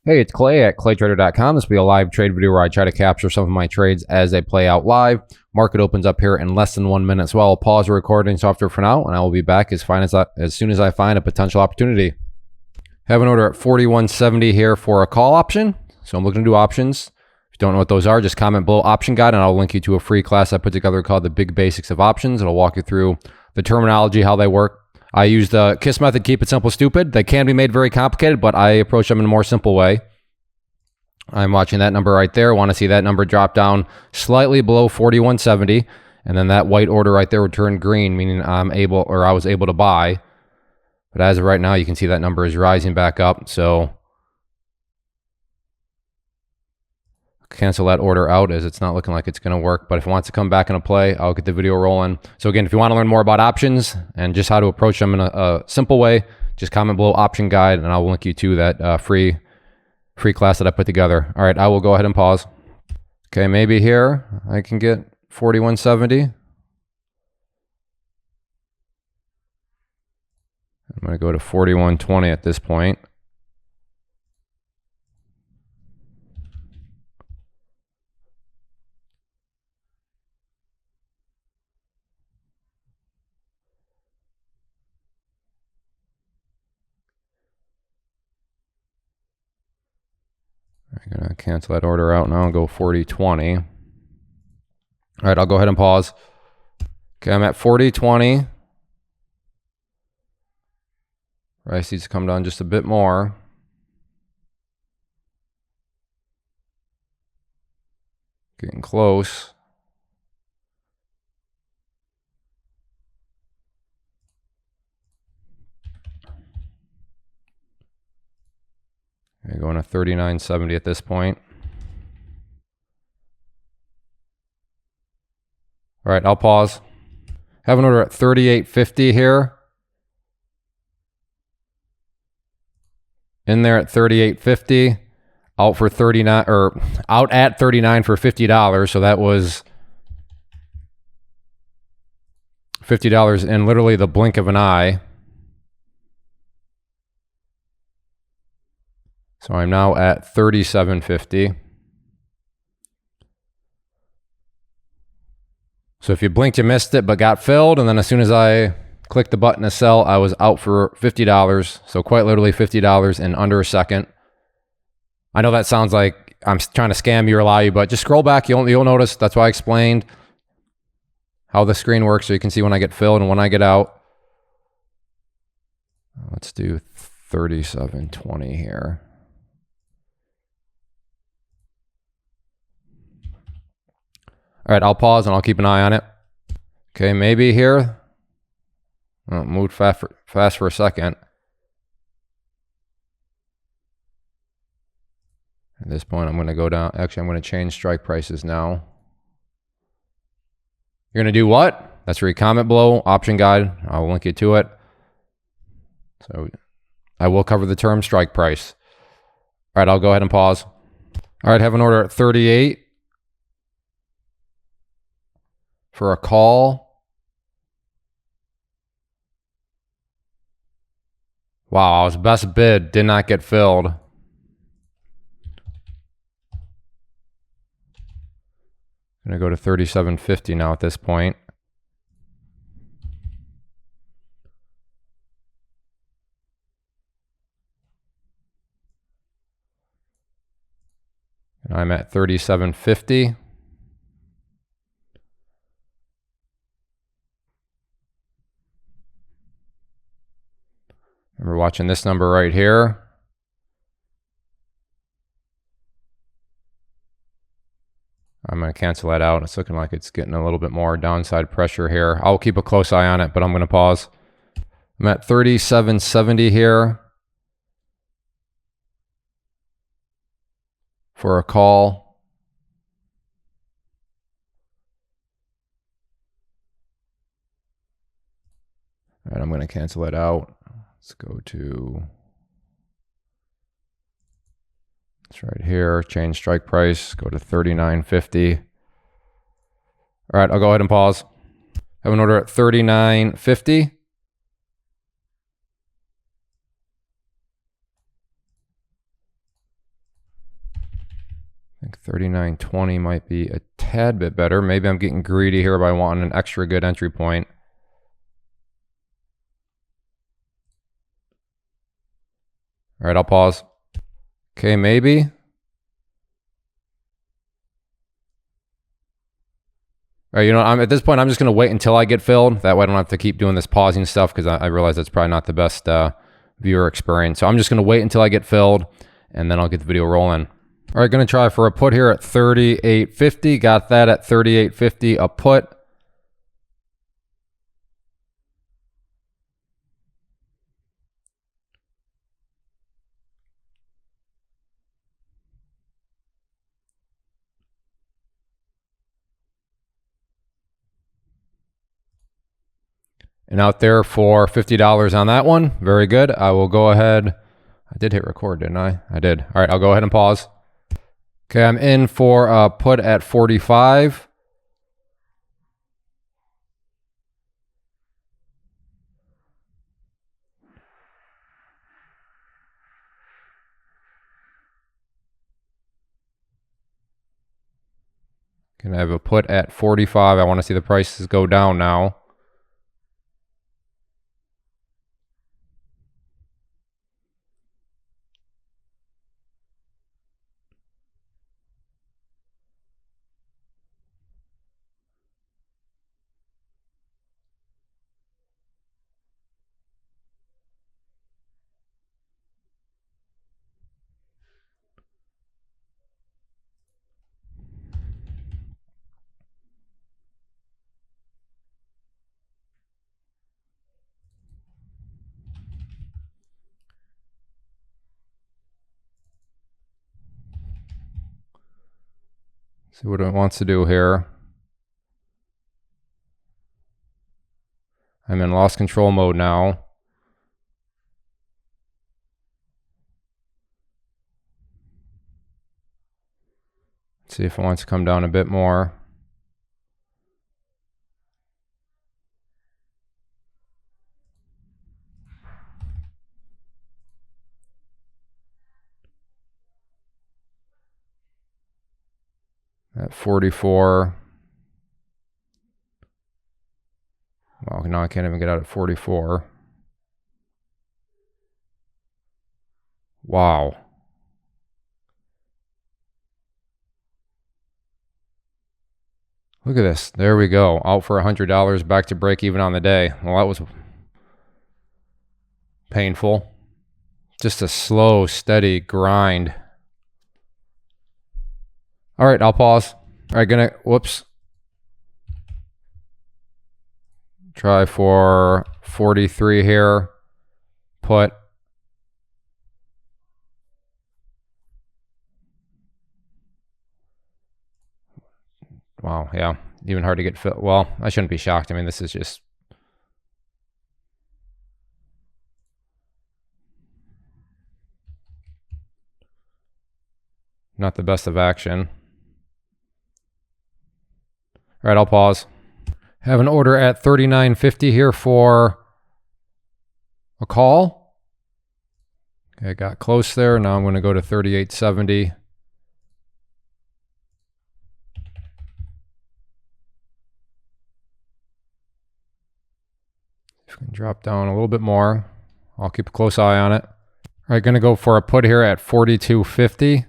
Hey, it's Clay at claytrader.com. This will be a live trade video where I try to capture some of my trades as they play out live. Market opens up here in less than 1 minute, so I'll pause the recording software for now, and I will be back as soon as I find a potential opportunity. Have an order at 41.70 here for a call option. So I'm looking to do options. If you don't know what those are, just comment below option guide, and I'll link you to a free class I put together called The Big Basics of Options. It'll walk you through the terminology, how they work. I use the KISS method, keep it simple, stupid. They can be made very complicated, but I approach them in a more simple way. I'm watching that number right there. Want to see that number drop down slightly below 41.70, and then that white order right there would turn green, meaning I was able to buy. But as of right now, you can see that number is rising back up. So cancel that order out as it's not looking like it's going to work. But if it wants to come back into play, I'll get the video rolling. So again, if you want to learn more about options and just how to approach them in a simple way, just comment below option guide, and I'll link you to that free class that I put together. All right, I will go ahead and pause. Okay, maybe here I can get 41.70. I'm going to go to 41.20 at this point. I'm going to cancel that order out now and go 40.20. All right, I'll go ahead and pause. Okay, I'm at 40.20. Price needs to come down just a bit more. Getting close. Okay, going to 39.70 at this point. All right, I'll pause. Have an order at 38.50 here. In there at 38.50, out for 39, or out at 39 for $50. So that was $50 in literally the blink of an eye. So I'm now at 37.50. So if you blinked, you missed it, but got filled. And then as soon as I clicked the button to sell, I was out for $50. So quite literally $50 in under a second. I know that sounds like I'm trying to scam you or lie you, but just scroll back. You'll notice that's why I explained how the screen works, so you can see when I get filled and when I get out. Let's do 37.20 here. All right, I'll pause and I'll keep an eye on it. Okay, maybe here. Oh, moved fast for a second. At this point, I'm going to go down. Actually, I'm going to change strike prices now. You're going to do what? That's where you comment below, option guide. I'll link you to it. So I will cover the term strike price. All right, I'll go ahead and pause. All right, have an order at 38 for a call. Wow, I was best bid, did not get filled. I'm going to go to 37.50 now at this point. And I'm at 37.50. We're watching this number right here. I'm going to cancel that out. It's looking like it's getting a little bit more downside pressure here. I'll keep a close eye on it, but I'm going to pause. I'm at 37.70 here for a call. All right, I'm going to cancel it out. Let's go to, it's right here, change strike price, go to 39.50. All right, I'll go ahead and pause. Have an order at 39.50. think 39.20 might be a tad bit better. Maybe I'm getting greedy here by wanting an extra good entry point. All right, I'll pause. Okay, maybe. All right, you know, at this point, I'm just going to wait until I get filled. That way I don't have to keep doing this pausing stuff because I realize that's probably not the best viewer experience. So I'm just going to wait until I get filled, and then I'll get the video rolling. All right, going to try for a put here at 38.50. Got that at 38.50, a put. And out there for $50 on that one. Very good. I will go ahead. I did hit record, didn't I? I did. All right, I'll go ahead and pause. Okay, I'm in for a put at 45. Can I have a put at 45? I want to see the prices go down now. See what it wants to do here. I'm in lost control mode now. Let's see if it wants to come down a bit more. At 44. Well, now I can't even get out at 44. Wow. Look at this. There we go. Out for $100, back to break even on the day. Well, that was painful. Just a slow, steady grind. All right, I'll pause. All right, whoops. Try for 43 here. Put. Wow, yeah, even hard to get fit. Well, I shouldn't be shocked. I mean, this is just not the best of action. All right, I'll pause. Have an order at 39.50 here for a call. Okay, got close there. Now I'm going to go to 38.70. If we can drop down a little bit more, I'll keep a close eye on it. All right, going to go for a put here at 42.50.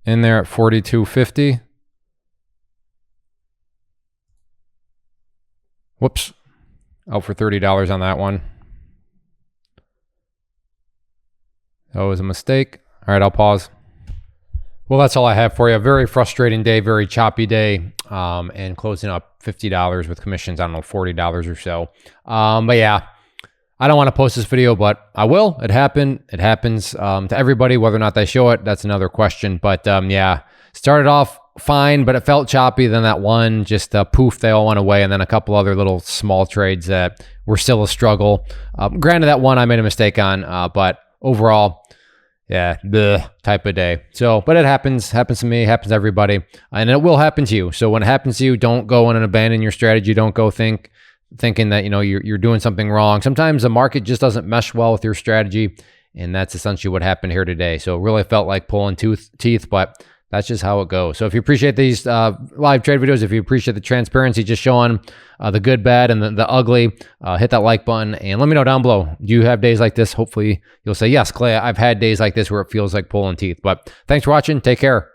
In there at 42.50. Whoops. Out for $30 on that one. That was a mistake. All right, I'll pause. Well, that's all I have for you. Very frustrating day, very choppy day, and closing up $50 with commissions, I don't know, $40 or so. But yeah, I don't want to post this video, but I will. It happened. It happens to everybody. Whether or not they show it, that's another question. But yeah, started off fine, but it felt choppy. Then that one just poof, they all went away. And then a couple other little small trades that were still a struggle. Granted, that one I made a mistake on, but overall, yeah, the type of day. So, but it happens to me, happens to everybody, and it will happen to you. So when it happens to you, don't go in and abandon your strategy. Don't go thinking that, you know, you're doing something wrong. Sometimes the market just doesn't mesh well with your strategy, And that's essentially what happened here today. So it really felt like pulling teeth, but that's just how it goes. So if you appreciate these live trade videos, if you appreciate the transparency, just showing the good, bad, and the ugly, hit that like button and let me know down below. Do you have days like this? Hopefully you'll say, yes, Clay, I've had days like this where it feels like pulling teeth. But thanks for watching. Take care.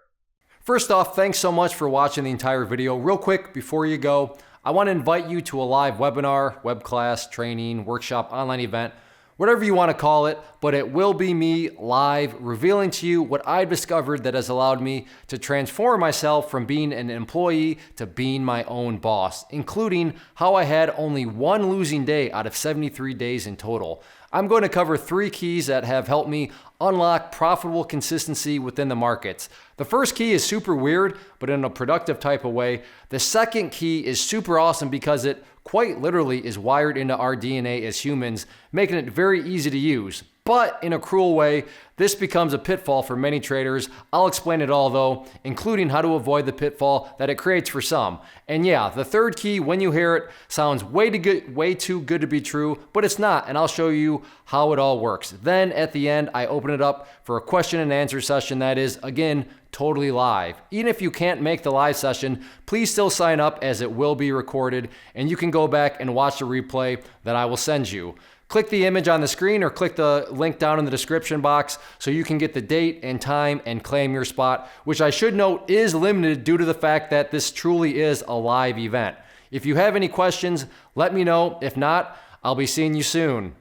First off, thanks so much for watching the entire video. Real quick, before you go, I want to invite you to a live webinar, web class, training, workshop, online event, whatever you want to call it, but it will be me live revealing to you what I've discovered that has allowed me to transform myself from being an employee to being my own boss, including how I had only one losing day out of 73 days in total. I'm going to cover 3 keys that have helped me unlock profitable consistency within the markets. The first key is super weird, but in a productive type of way. The second key is super awesome because it quite literally is wired into our DNA as humans, making it very easy to use. But in a cruel way, this becomes a pitfall for many traders. I'll explain it all though, including how to avoid the pitfall that it creates for some. And yeah, the third key, when you hear it, sounds way too good to be true, but it's not, and I'll show you how it all works. Then at the end, I open it up for a question and answer session that is, again, totally live. Even if you can't make the live session, please still sign up as it will be recorded, and you can go back and watch the replay that I will send you. Click the image on the screen or click the link down in the description box so you can get the date and time and claim your spot, which I should note is limited due to the fact that this truly is a live event. If you have any questions, let me know. If not, I'll be seeing you soon.